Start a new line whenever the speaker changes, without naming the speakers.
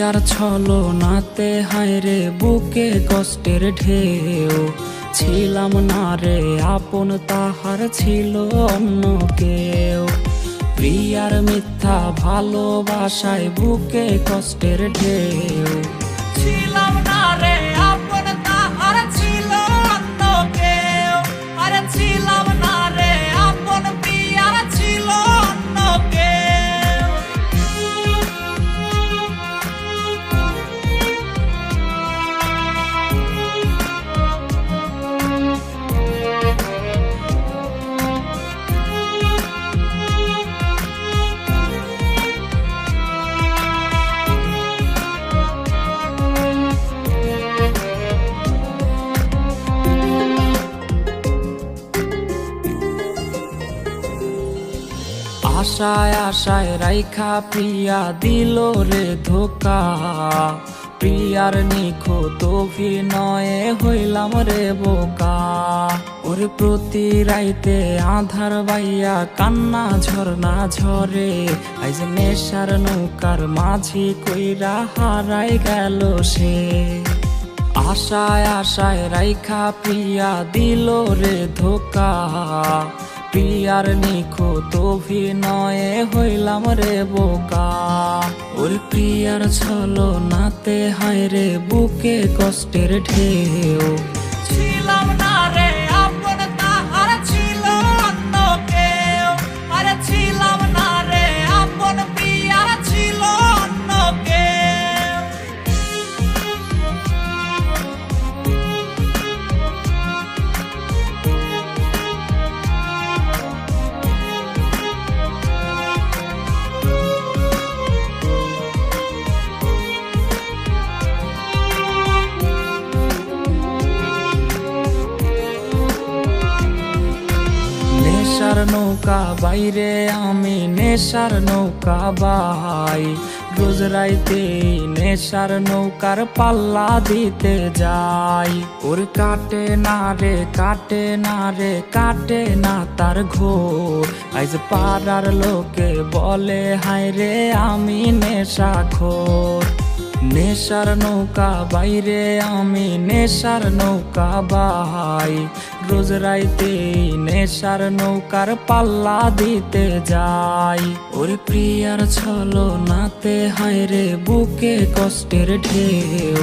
প্রিয়ার ছলনাতে হায়রে বুকে কষ্টের ঢেউ, ছিলাম না রে আপন তাহার ছিল অন্য কেউ। প্রিয়ার মিথ্যা ভালোবাসায় বুকে কষ্টের ঢেউ, ছিলাম না রে আপন তাহার ছিল অন্য কেউ। আরে ছিলাম না রে আপন, প্রিয়ার ছিল অন্য কেউ। আশায় আশায় রাইখা প্রিয়া দিল রে ধোকা, প্রিয়ার নিখুঁত অভিনয়ে হইলাম রে বোকা। ওরে প্রতি রাইতে আধার বাইয়া কান্না ঝরনা ঝরে, আইজ নেশার নৌকার মাঝি কইরা হারাই গেল সে। আশায় আশায় রাইখা প্রিয়া দিল রে ধোকা, প্রিয়ার নিখুঁত অভিনয়ে হইলাম রে বোকা। ওরে প্রিয়ার ছলনাতে হায়রে বুকে কষ্টের ঢেউ, ছিলাম না রে আপন তাহার ছিল অন্য কেউ। আরে ছিলাম না রে আপন, প্রিয়ার ছিল অন্য কেউ। নেশার নৌকা বাইরে আমি নেশার নৌকা বাই, রোজ রাইতে নেশার নৌকার পাল্লা দিতে যাই। ওর কাটে না রে কাটে না রে কাটে না তার ঘোর, আইজ পাড়ার লোকে বলে হায় রে আমি নেশাখোর। নেশার নৌকা বাইরে আমি নেশার নৌকা বাই, রোজ রাইতে নেশার নৌকার পাল্লা দিতে যাই। ওরে প্রিয়ার ছলনাতে হায়রে বুকে কষ্টের ঢেউ,